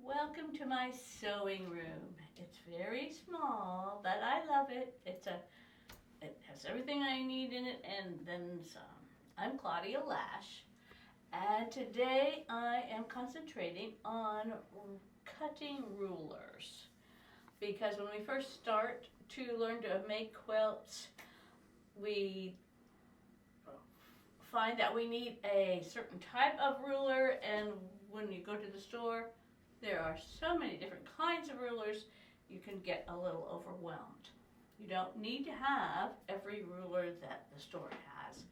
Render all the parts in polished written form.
Welcome to my sewing room. It's very small, but I love it. It has everything I need in it and then some. I'm Claudia Lash, and today I am concentrating on cutting rulers. Because when we first start to learn to make quilts, we find that we need a certain type of ruler, and when you go to the store, there are so many different kinds of rulers, you can get a little overwhelmed. You don't need to have every ruler that the store has,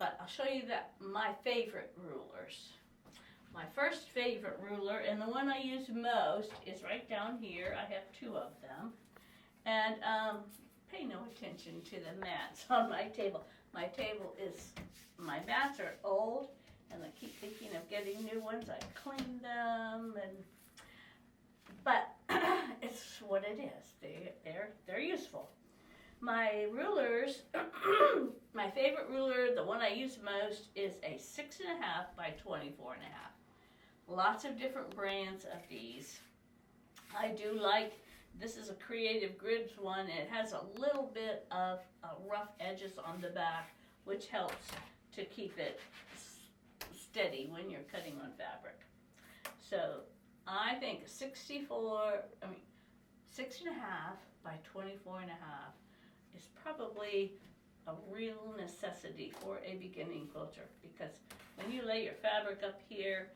but I'll show you my favorite rulers. My first favorite ruler, and the one I use most, is right down here. I have two of them. And pay no attention to the mats on my table. My mats are old, and I keep thinking of getting new ones. I clean them, but it's what it is. They're useful. My rulers, my favorite ruler, the one I use most, is a 6.5 by 24.5. Lots of different brands of these. I do like, this is a Creative Grids one, and it has a little bit of rough edges on the back, which helps to keep it steady when you're cutting on fabric. So I think 6.5 by 24.5 is probably a real necessity for a beginning quilter, because when you lay your fabric up here,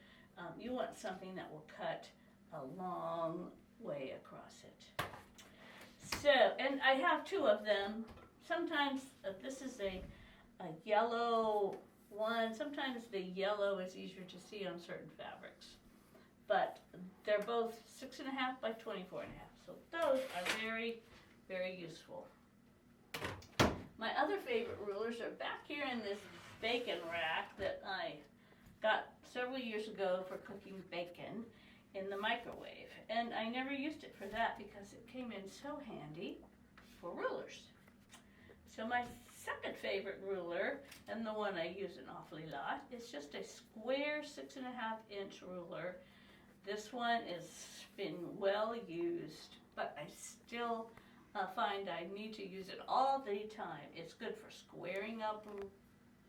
you want something that will cut a long way across it. So, and I have two of them. Sometimes this is a yellow one. Sometimes the yellow is easier to see on certain fabrics. But they're both 6.5 by 24.5. So those are very, very useful. My other favorite rulers are back here in this bacon rack that I got several years ago for cooking bacon in the microwave. And I never used it for that because it came in so handy for rulers. So my second favorite ruler, and the one I use an awfully lot, is just a square 6.5 inch ruler. This one has been well used, but I still find I need to use it all the time. It's good for squaring up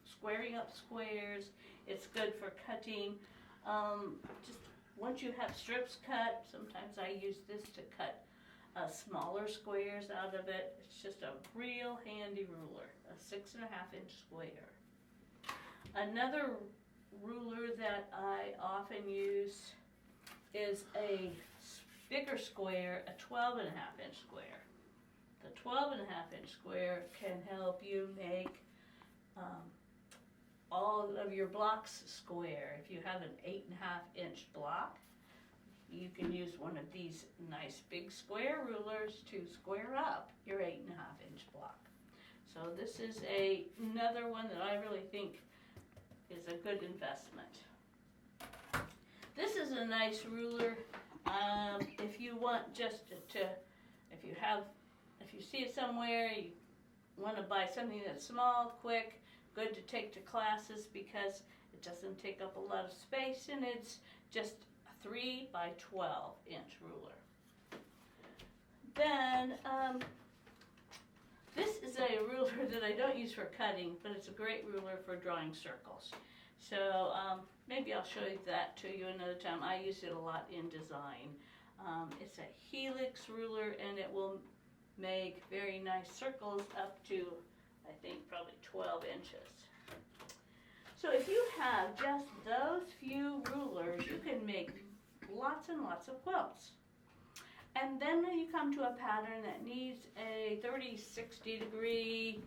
squares. It's good for cutting. Just once you have strips cut, sometimes I use this to cut smaller squares out of it. It's just a real handy ruler, a 6.5 inch square. Another ruler that I often use is a bigger square, a 12.5 inch square. The 12.5 inch square can help you make all of your blocks square. If you have an 8.5 inch block, you can use one of these nice big square rulers to square up your 8.5 inch block. So this is another one that I really think is a good investment. This is a nice ruler. If you want just to, if you see it somewhere, you want to buy something that's small, quick, good to take to classes because it doesn't take up a lot of space, and it's just a 3 by 12 inch ruler. Then this is a ruler that I don't use for cutting, but it's a great ruler for drawing circles. So maybe I'll show you that to you another time. I use it a lot in design. It's a helix ruler, and it will make very nice circles up to, I think, probably 12 inches. So if you have just those few rulers, you can make lots and lots of quilts. And then when you come to a pattern that needs a 30-60 degree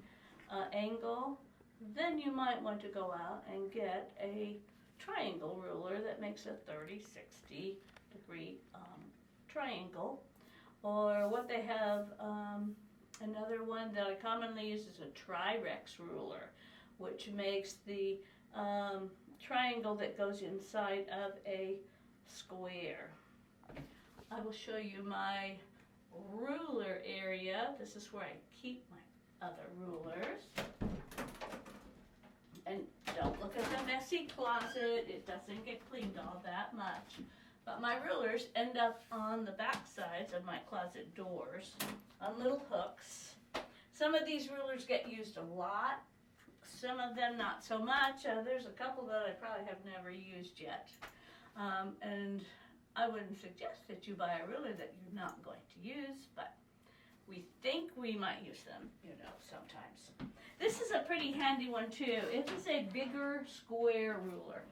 angle, then you might want to go out and get a triangle ruler that makes a 30-60 degree triangle. Or what they have, another one that I commonly use is a Tri-Rex ruler, which makes the triangle that goes inside of a square. I will show you my ruler area. This is where I keep my other rulers. And don't look at the messy closet. It doesn't get cleaned all that much. But my rulers end up on the back sides of my closet doors on little hooks. Some of these rulers get used a lot, some of them not so much. There's a couple that I probably have never used yet. And I wouldn't suggest that you buy a ruler that you're not going to use, but we think we might use them, you know, sometimes. This is a pretty handy one too. It is a bigger square ruler.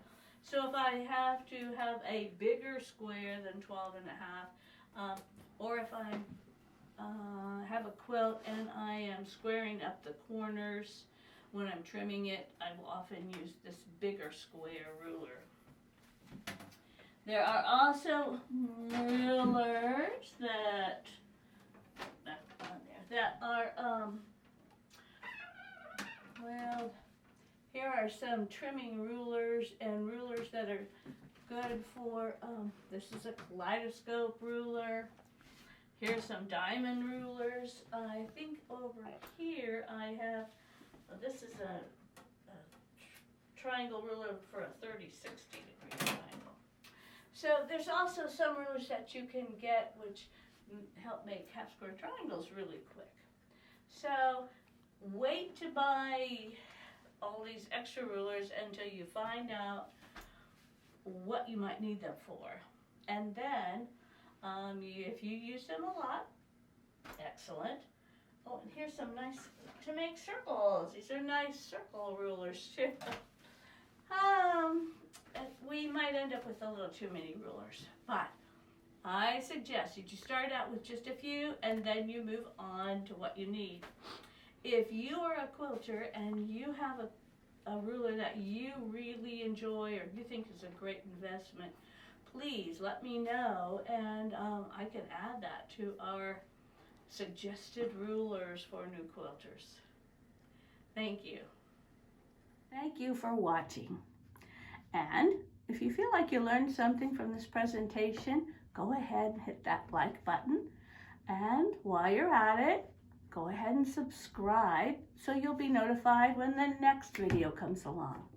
So if I have to have a bigger square than 12 and a half, or if I have a quilt and I am squaring up the corners when I'm trimming it, I will often use this bigger square ruler. There are also rulers that are, well, here are some trimming rulers and rulers that are good for, this is a kaleidoscope ruler. Here's some diamond rulers. I think over here I have, well, this is a triangle ruler for a 30-60 degree triangle. So there's also some rulers that you can get which help make half square triangles really quick. So wait to buy all these extra rulers until you find out what you might need them for. And then if you use them a lot, excellent. Oh, and here's some nice to make circles. These are nice circle rulers too. We might end up with a little too many rulers, but I suggest that you start out with just a few and then you move on to what you need. If you are a quilter and you have a ruler that you really enjoy or you think is a great investment, please let me know, and I can add that to our suggested rulers for new quilters. Thank you. Thank you for watching. And if you feel like you learned something from this presentation, go ahead and hit that like button. And while you're at it, go ahead and subscribe so you'll be notified when the next video comes along.